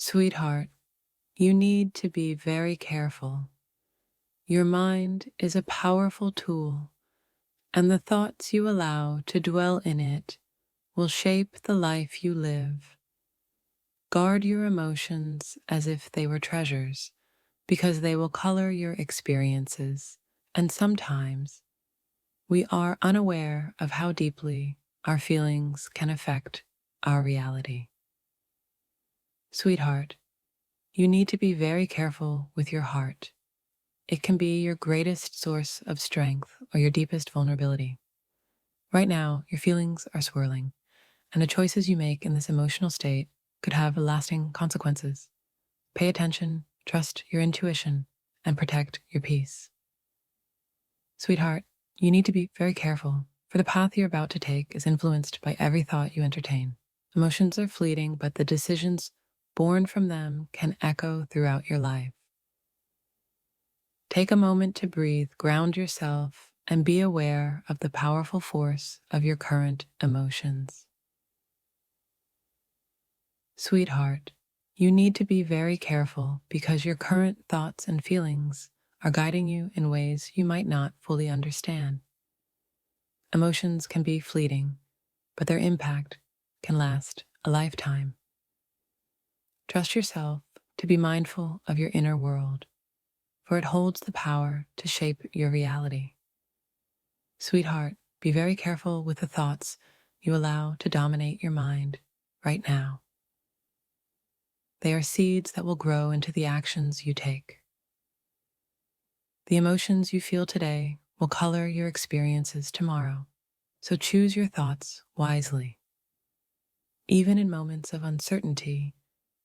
Sweetheart, you need to be very careful. Your mind is a powerful tool, and the thoughts you allow to dwell in it will shape the life you live. Guard your emotions as if they were treasures, because they will color your experiences, and sometimes we are unaware of how deeply our feelings can affect our reality. Sweetheart, you need to be very careful with your heart. It can be your greatest source of strength or your deepest vulnerability. Right now, your feelings are swirling, and the choices you make in this emotional state could have lasting consequences. Pay attention, trust your intuition, and protect your peace. Sweetheart, you need to be very careful, for the path you're about to take is influenced by every thought you entertain. Emotions are fleeting, but the decisions born from them can echo throughout your life. Take a moment to breathe, ground yourself, and be aware of the powerful force of your current emotions. Sweetheart, you need to be very careful because your current thoughts and feelings are guiding you in ways you might not fully understand. Emotions can be fleeting, but their impact can last a lifetime. Trust yourself to be mindful of your inner world, for it holds the power to shape your reality. Sweetheart, be very careful with the thoughts you allow to dominate your mind right now. They are seeds that will grow into the actions you take. The emotions you feel today will color your experiences tomorrow, so choose your thoughts wisely. Even in moments of uncertainty,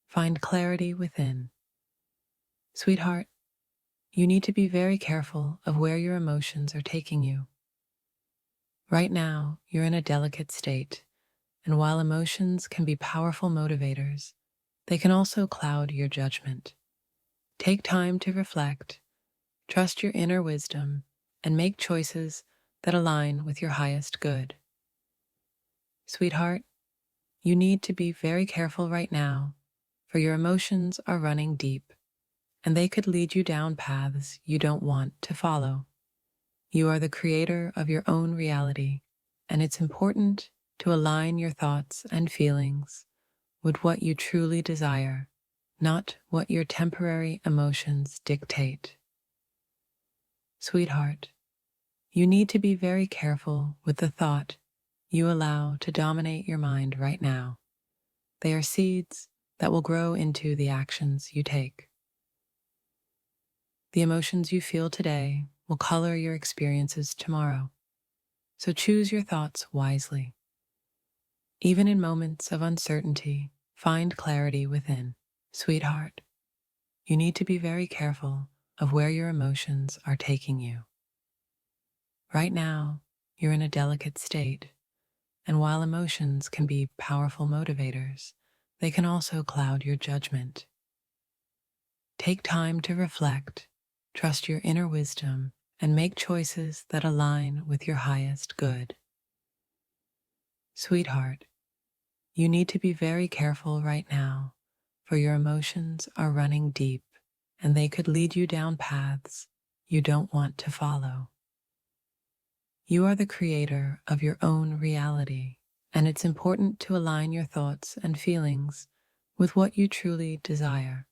find clarity within. Sweetheart, you need to be very careful of where your emotions are taking you. Right now, you're in a delicate state, and while emotions can be powerful motivators, they can also cloud your judgment. Take time to reflect, trust your inner wisdom, and make choices that align with your highest good. Sweetheart, you need to be very careful right now, for your emotions are running deep, and they could lead you down paths you don't want to follow. You are the creator of your own reality, and it's important to align your thoughts and feelings with what you truly desire, not what your temporary emotions dictate. Sweetheart, you need to be very careful with the thought you allow to dominate your mind right now. They are seeds that will grow into the actions you take. The emotions you feel today will color your experiences tomorrow, so choose your thoughts wisely. Even in moments of uncertainty, find clarity within. Sweetheart, you need to be very careful of where your emotions are taking you. Right now, you're in a delicate state, and while emotions can be powerful motivators, they can also cloud your judgment. Take time to reflect, trust your inner wisdom, and make choices that align with your highest good. Sweetheart, you need to be very careful right now, for your emotions are running deep, and they could lead you down paths you don't want to follow. You are the creator of your own reality, and it's important to align your thoughts and feelings with what you truly desire,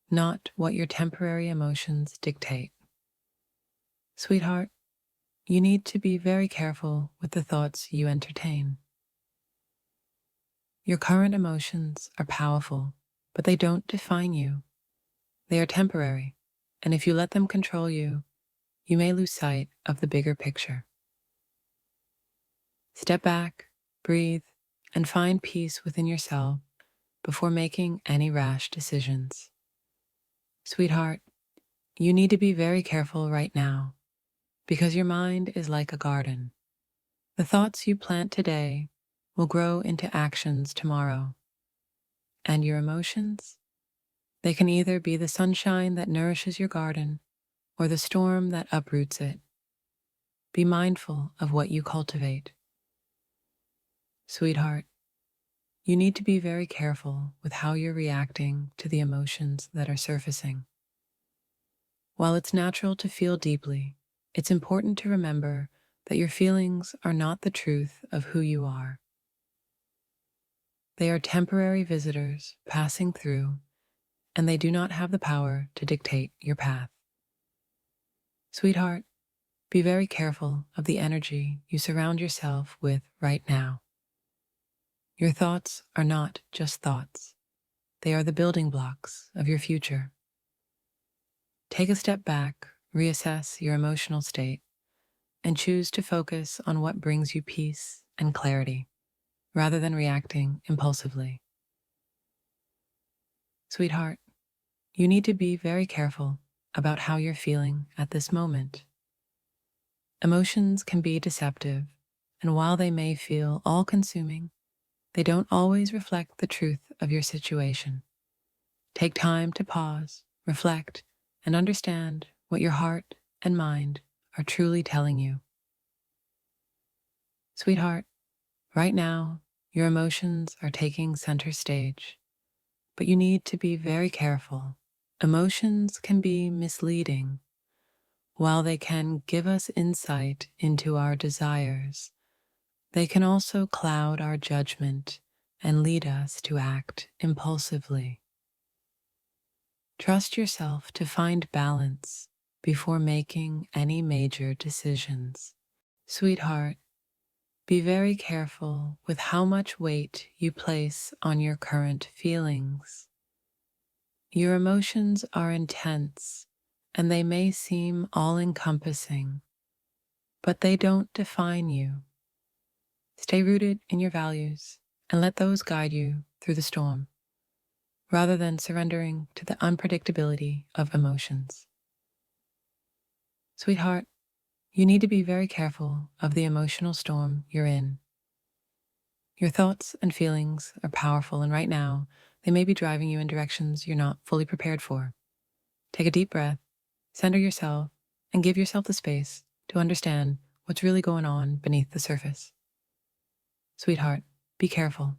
not what your temporary emotions dictate. Sweetheart, you need to be very careful with the thoughts you entertain. Your current emotions are powerful, but they don't define you. They are temporary, and if you let them control you, you may lose sight of the bigger picture. Step back, breathe, and find peace within yourself before making any rash decisions. Sweetheart, you need to be very careful right now, because your mind is like a garden. The thoughts you plant today will grow into actions tomorrow. And your emotions? They can either be the sunshine that nourishes your garden or the storm that uproots it. Be mindful of what you cultivate. Sweetheart, You need to be very careful with how you're reacting to the emotions that are surfacing. While it's natural to feel deeply, it's important to remember that your feelings are not the truth of who you are. They are temporary visitors passing through, and they do not have the power to dictate your path. Sweetheart, be very careful of the energy you surround yourself with right now. Your thoughts are not just thoughts. They are the building blocks of your future. Take a step back, reassess your emotional state, and choose to focus on what brings you peace and clarity, rather than reacting impulsively. Sweetheart, you need to be very careful about how you're feeling at this moment. Emotions can be deceptive, and while they may feel all-consuming, they don't always reflect the truth of your situation. Take time to pause, reflect, and understand what your heart and mind are truly telling you. Sweetheart, right now, your emotions are taking center stage, but you need to be very careful. Emotions can be misleading. While they can give us insight into our desires, they can also cloud our judgment and lead us to act impulsively. Trust yourself to find balance before making any major decisions. Sweetheart, be very careful with how much weight you place on your current feelings. Your emotions are intense, and they may seem all-encompassing, but they don't define you. Stay rooted in your values and let those guide you through the storm, rather than surrendering to the unpredictability of emotions. Sweetheart, you need to be very careful of the emotional storm you're in. Your thoughts and feelings are powerful, and right now, they may be driving you in directions you're not fully prepared for. Take a deep breath, center yourself, and give yourself the space to understand what's really going on beneath the surface. Sweetheart, be careful,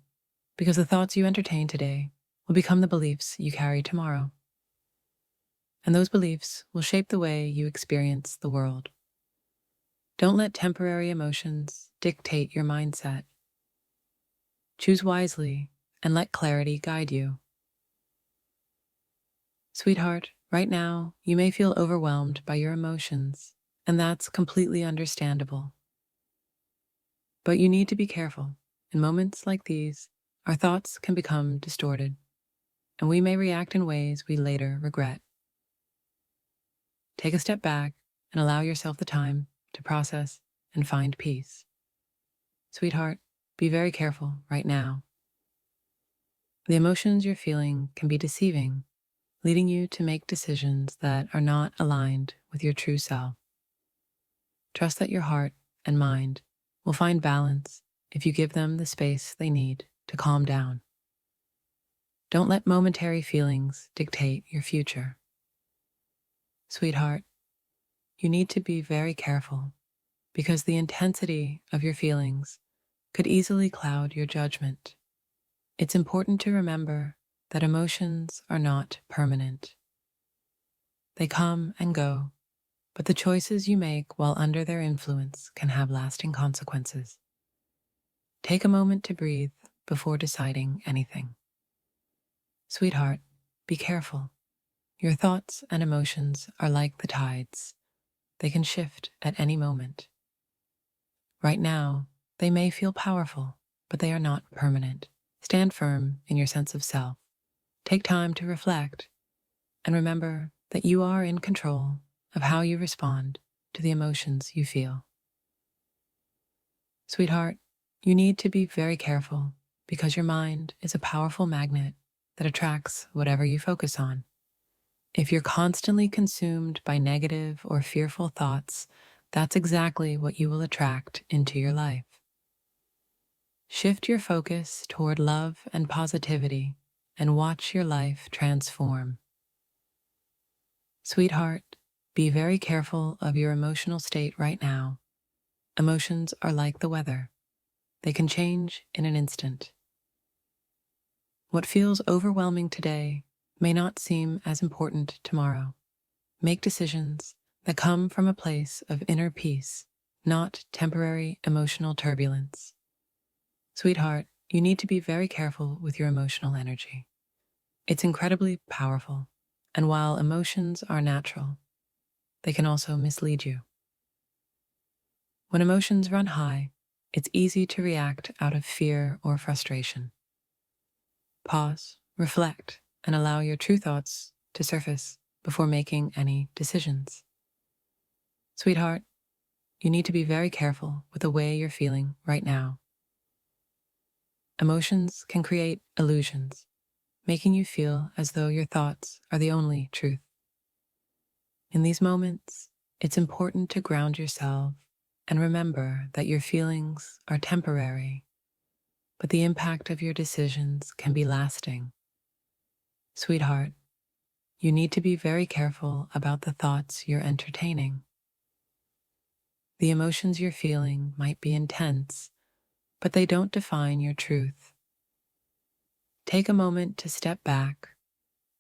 because the thoughts you entertain today will become the beliefs you carry tomorrow. And those beliefs will shape the way you experience the world. Don't let temporary emotions dictate your mindset. Choose wisely and let clarity guide you. Sweetheart, right now, you may feel overwhelmed by your emotions, and that's completely understandable. But you need to be careful. In moments like these, our thoughts can become distorted, and we may react in ways we later regret. Take a step back and allow yourself the time to process and find peace. Sweetheart, be very careful right now. The emotions you're feeling can be deceiving, leading you to make decisions that are not aligned with your true self. Trust that your heart and mind will find balance if you give them the space they need to calm down. Don't let momentary feelings dictate your future. Sweetheart, you need to be very careful because the intensity of your feelings could easily cloud your judgment. It's important to remember that emotions are not permanent. They come and go, but the choices you make while under their influence can have lasting consequences. Take a moment to breathe before deciding anything. Sweetheart, be careful. Your thoughts and emotions are like the tides. They can shift at any moment. Right now, they may feel powerful, but they are not permanent. Stand firm in your sense of self. Take time to reflect, and remember that you are in control of how you respond to the emotions you feel. Sweetheart, you need to be very careful because your mind is a powerful magnet that attracts whatever you focus on. If you're constantly consumed by negative or fearful thoughts, that's exactly what you will attract into your life. Shift your focus toward love and positivity and watch your life transform. Sweetheart, be very careful of your emotional state right now. Emotions are like the weather. They can change in an instant. What feels overwhelming today may not seem as important tomorrow. Make decisions that come from a place of inner peace, not temporary emotional turbulence. Sweetheart, you need to be very careful with your emotional energy. It's incredibly powerful, and while emotions are natural, they can also mislead you. When emotions run high, it's easy to react out of fear or frustration. Pause, reflect, and allow your true thoughts to surface before making any decisions. Sweetheart, you need to be very careful with the way you're feeling right now. Emotions can create illusions, making you feel as though your thoughts are the only truth. In these moments, it's important to ground yourself and remember that your feelings are temporary, but the impact of your decisions can be lasting. Sweetheart, you need to be very careful about the thoughts you're entertaining. The emotions you're feeling might be intense, but they don't define your truth. Take a moment to step back,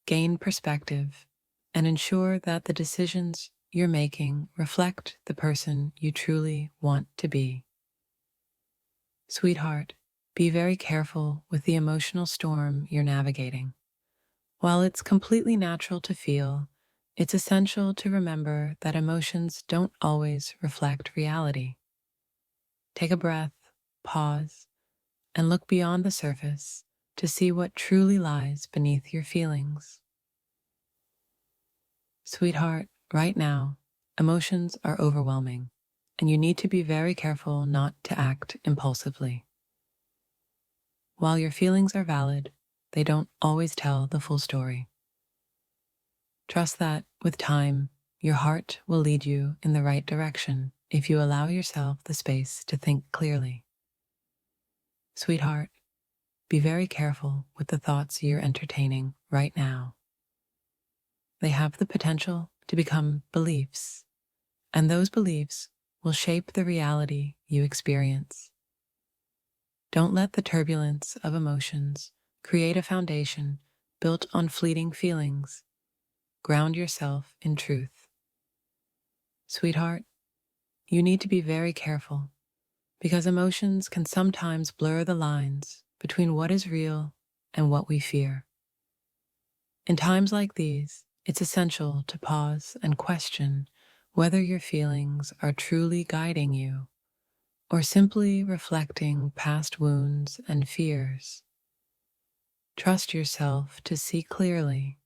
gain perspective, and ensure that the decisions you're making reflect the person you truly want to be. Sweetheart, be very careful with the emotional storm you're navigating. While it's completely natural to feel, it's essential to remember that emotions don't always reflect reality. Take a breath, pause, and look beyond the surface to see what truly lies beneath your feelings. Sweetheart, right now, emotions are overwhelming, and you need to be very careful not to act impulsively. While your feelings are valid, they don't always tell the full story. Trust that, with time, your heart will lead you in the right direction if you allow yourself the space to think clearly. Sweetheart, be very careful with the thoughts you're entertaining right now. They have the potential to become beliefs, and those beliefs will shape the reality you experience. Don't let the turbulence of emotions create a foundation built on fleeting feelings. Ground yourself in truth. Sweetheart, you need to be very careful because emotions can sometimes blur the lines between what is real and what we fear. In times like these, it's essential to pause and question whether your feelings are truly guiding you or simply reflecting past wounds and fears. Trust yourself to see clearly